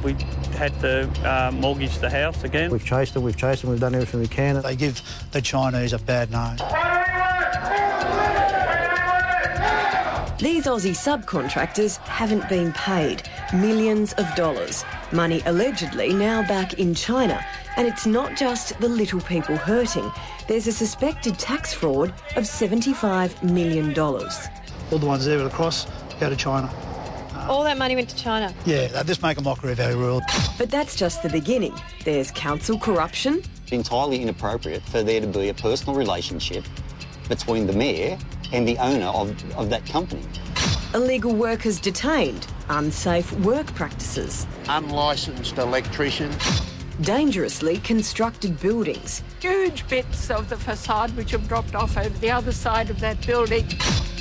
We had to mortgage the house again. We've chased them, we've done everything we can. They give the Chinese a bad name. These Aussie subcontractors haven't been paid millions of dollars. Money allegedly now back in China. And it's not just the little people hurting. There's a suspected tax fraud of $75 million. All the ones there across go to China. All that money went to China? Yeah, they just make a mockery of our rule. But that's just the beginning. There's council corruption. Entirely inappropriate for there to be a personal relationship between the mayor and the owner of that company. Illegal workers detained, unsafe work practices. Unlicensed electricians. Dangerously constructed buildings. Huge bits of the facade which have dropped off over the other side of that building.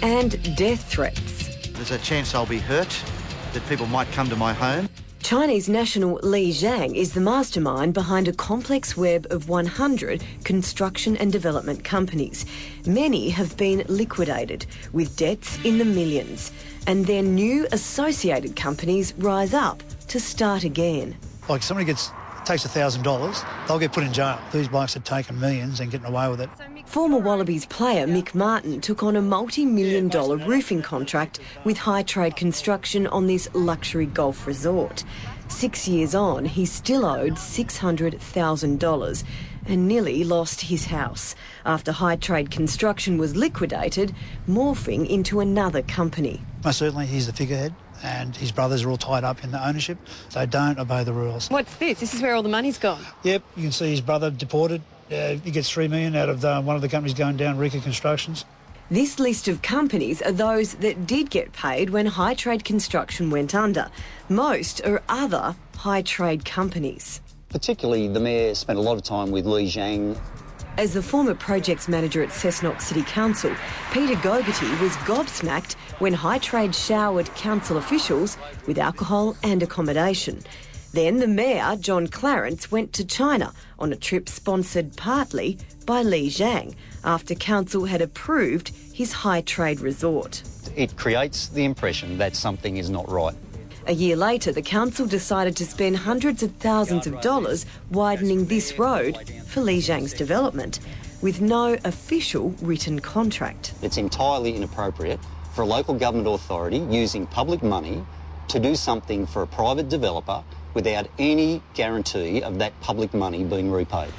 And death threats. There's a chance I'll be hurt, that people might come to my home. Chinese national Li Zhang is the mastermind behind a complex web of 100 construction and development companies. Many have been liquidated, with debts in the millions. And then new associated companies rise up to start again. Like somebody takes $1,000, they'll get put in jail. These blokes are taking millions and getting away with it. Former Wallabies player Mick Martin took on a multi-million-dollar roofing contract with Hightrade Construction on this luxury golf resort. 6 years on, he still owed $600,000 and nearly lost his house after Hightrade Construction was liquidated, morphing into another company. Most certainly he's the figurehead, and his brothers are all tied up in the ownership. They don't obey the rules. What's this? This is where all the money's gone? Yep, you can see his brother deported. He gets $3 million out of one of the companies going down, Rika Constructions. This list of companies are those that did get paid when Hightrade Construction went under. Most are other high-trade companies. Particularly, the mayor spent a lot of time with Li Zhang. As the former projects manager at Cessnock City Council, Peter Gogarty was gobsmacked when Hightrade showered council officials with alcohol and accommodation. Then the mayor, John Clarence, went to China on a trip sponsored partly by Li Zhang after council had approved his Hightrade resort. It creates the impression that something is not right. A year later, the council decided to spend hundreds of thousands of dollars widening this road for Li Zhang's development, with no official written contract. It's entirely inappropriate for a local government authority using public money to do something for a private developer without any guarantee of that public money being repaid.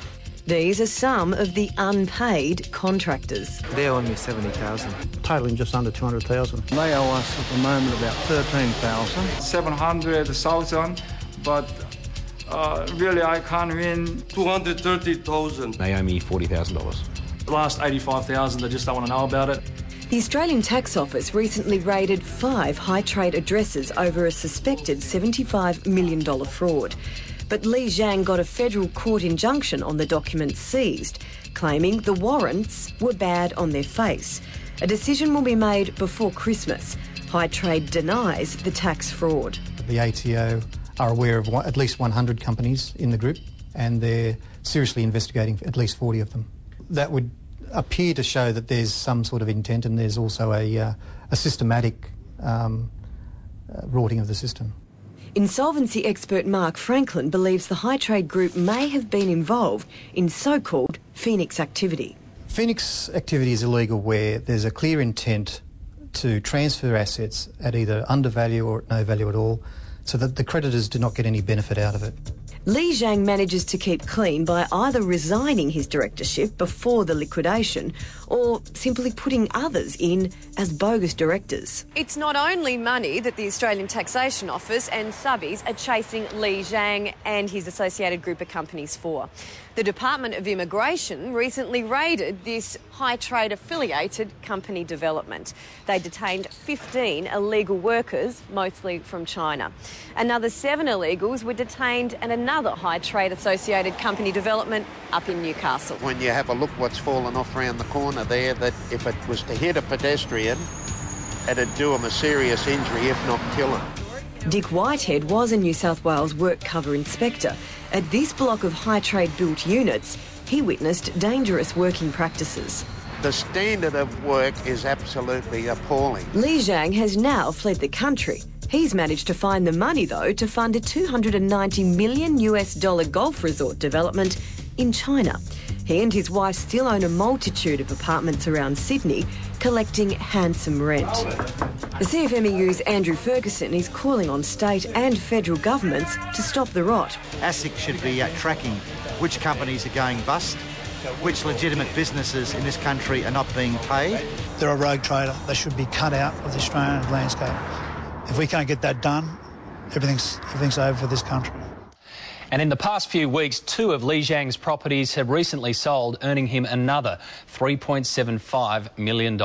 These are some of the unpaid contractors. They owe me $70,000. Totaling just under $200,000. They owe us at the moment about $13,000. $700,000, but really I can't win $230,000. They owe me $40,000. The last $85,000, they just don't want to know about it. The Australian Tax Office recently raided 5 Hightrade addresses over a suspected $75 million fraud. But Li Zhang got a federal court injunction on the documents seized, claiming the warrants were bad on their face. A decision will be made before Christmas. Hightrade denies the tax fraud. The ATO are aware of at least 100 companies in the group, and they're seriously investigating at least 40 of them. That would appear to show that there's some sort of intent, and there's also a systematic rorting of the system. Insolvency expert Mark Franklin believes the Hightrade Group may have been involved in so-called Phoenix activity. Phoenix activity is illegal where there's a clear intent to transfer assets at either undervalue or at no value at all, so that the creditors do not get any benefit out of it. Li Zhang manages to keep clean by either resigning his directorship before the liquidation or simply putting others in as bogus directors. It's not only money that the Australian Taxation Office and subbies are chasing Li Zhang and his associated group of companies for. The Department of Immigration recently raided this Hightrade affiliated company development. They detained 15 illegal workers, mostly from China. Another 7 illegals were detained at another Hightrade associated company development up in Newcastle. When you have a look what's fallen off around the corner there, that if it was to hit a pedestrian, it'd do him a serious injury, if not kill him. Dick Whitehead was a New South Wales work cover inspector. At this block of Hightrade built units, he witnessed dangerous working practices. The standard of work is absolutely appalling. Li Zhang has now fled the country. He's managed to find the money, though, to fund a $290 million golf resort development in China. He and his wife still own a multitude of apartments around Sydney, collecting handsome rent. The CFMEU's Andrew Ferguson is calling on state and federal governments to stop the rot. ASIC should be tracking which companies are going bust, which legitimate businesses in this country are not being paid. They're a rogue trader. They should be cut out of the Australian landscape. If we can't get that done, everything's over for this country. And in the past few weeks, 2 of Li Jiang's properties have recently sold, earning him another $3.75 million.